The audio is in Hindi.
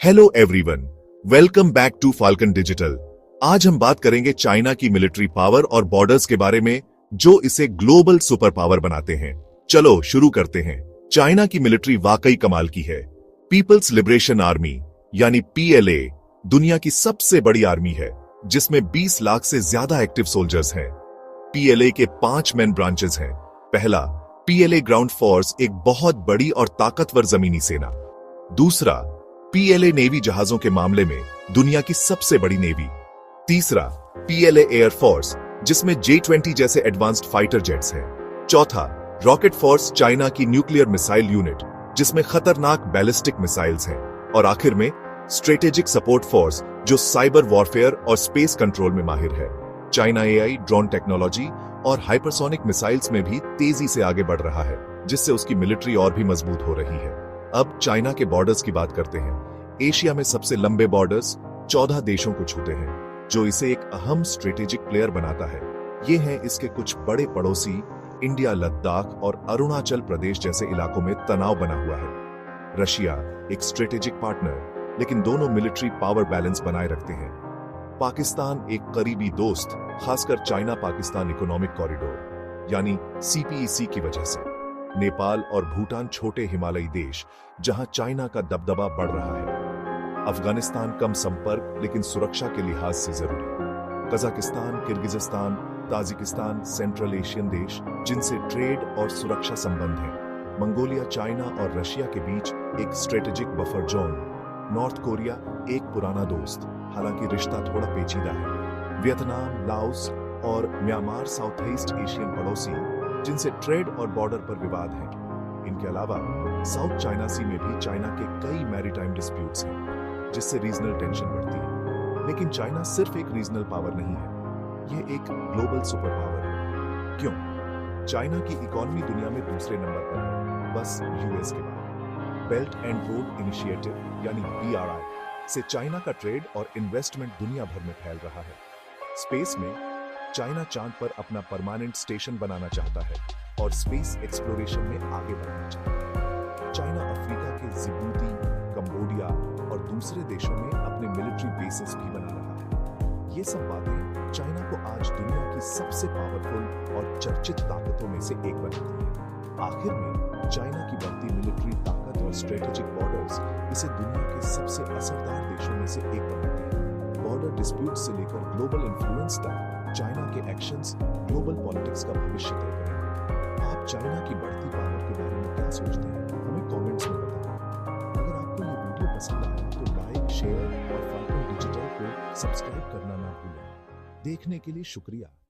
Hello everyone, welcome back to Falcon Digital. आज हम बात करेंगे चाइना की मिलिट्री पावर और बॉर्डर्स के बारे में जो इसे ग्लोबल सुपर पावर बनाते हैं। चलो शुरू करते हैं। चाइना की मिलिट्री वाकई कमाल की है। पीपल्स लिबरेशन आर्मी यानी पीएलए दुनिया की सबसे बड़ी आर्मी है, जिसमें 20 लाख से ज्यादा एक्टिव सोल्जर्स हैं। पीएलए के 5 मेन ब्रांचेस हैं। पहला, पीएलए ग्राउंड फोर्स, एक बहुत बड़ी और ताकतवर जमीनी सेना। दूसरा, पीएलए नेवी जहाजों के मामले में दुनिया की सबसे बड़ी नेवी। तीसरा, पीएलए एयर फोर्स, जिसमें J-20 जैसे एडवांस्ड फाइटर जेट्स हैं। चौथा, रॉकेट फोर्स, चाइना की न्यूक्लियर मिसाइल यूनिट, जिसमें खतरनाक बैलिस्टिक मिसाइल्स हैं। और आखिर में स्ट्रेटेजिक सपोर्ट फोर्स, जो साइबर वॉरफेयर और स्पेस कंट्रोल में माहिर है। चाइना एआई, ड्रोन टेक्नोलॉजी और हाइपरसोनिक मिसाइल्स में भी तेजी से आगे बढ़ रहा है, जिससे उसकी मिलिट्री और भी मजबूत हो रही है। अब चाइना के बॉर्डर्स की बात करते हैं। एशिया में सबसे लंबे बॉर्डर्स 14 देशों को छूते हैं, जो इसे एक अहम स्ट्रेटेजिक प्लेयर बनाता है। ये हैं इसके कुछ बड़े पड़ोसी, इंडिया, लद्दाख और अरुणाचल प्रदेश जैसे इलाकों में तनाव बना हुआ है। रशिया एक स्ट्रेटेजिक पार्टनर, लेकिन दोनों मिलिट्री पावर बैलेंस बनाए रखते हैं। पाकिस्तान एक करीबी दोस्त, खासकर चाइना पाकिस्तान इकोनॉमिक कॉरिडोर यानी सीपीईसी की वजह से। नेपाल और भूटान छोटे हिमालयी देश, जहां चाइना का दबदबा बढ़ रहा है। अफगानिस्तान कम संपर्क लेकिन सुरक्षा के लिहाज से जरूरी। Kazakhstan, Kyrgyzstan, Tajikistan central Asian देश, जिनसे ट्रेड और सुरक्षा संबंध हैं। मंगोलिया चाइना और रशिया के बीच एक strategic buffer zone. North Korea एक पुराना दोस्त, हालांकि रिश्ता थोड़ा पेचीदा है। वियतनाम, लाओस और म्यांमार साउथ ईस्ट एशियन पड़ोसी, जिनसे ट्रेड और बॉर्डर पर विवाद है। इनके अलावा साउथ चाइना सी में भी चाइना के कई मैरीटाइम डिस्प्यूट्स हैं, जिससे रीजनल टेंशन बढ़ती है। लेकिन चाइना सिर्फ एक रीजनल पावर नहीं है, यह एक ग्लोबल सुपर पावर है। क्यों? चाइना की इकोनॉमी दुनिया में दूसरे नंबर पर है, बस यूएस के बाद। बेल्ट एंड रोड इनिशिएटिव यानी BRI से चाइना का ट्रेड और इन्वेस्टमेंट दुनिया भर में फैल रहा है। स्पेस में चाइना चांद पर अपना परमानेंट स्टेशन बनाना चाहता है और स्पेस एक्सप्लोरेशन में आगे बढ़ना चाहता है। चाइना अफ्रीका के जिबूती, कंबोडिया और दूसरे देशों में अपने मिलिट्री बेसेस भी बना रहा है। ये सब बातें चाइना को आज दुनिया की सबसे पावरफुल और चर्चित ताकतों में से एक बनाती है। आखिर में चाइना की बढ़ती मिलिट्री ताकत और स्ट्रेटेजिक बॉर्डर्स इसे दुनिया के सबसे असरदार देशों में से एक बनाते हैं। बॉर्डर डिस्प्यूट से लेकर ग्लोबल इन्फ्लुएंस तक चाइना के एक्शंस ग्लोबल पॉलिटिक्स का भविष्य तय करेंगे। आप चाइना की बढ़ती पावर के बारे में क्या सोचते हैं? हमें कमेंट्स में बताएं। अगर आपको ये वीडियो पसंद आया तो लाइक, शेयर और फाल्कन डिजिटल को सब्सक्राइब करना ना भूलें। देखने के लिए शुक्रिया।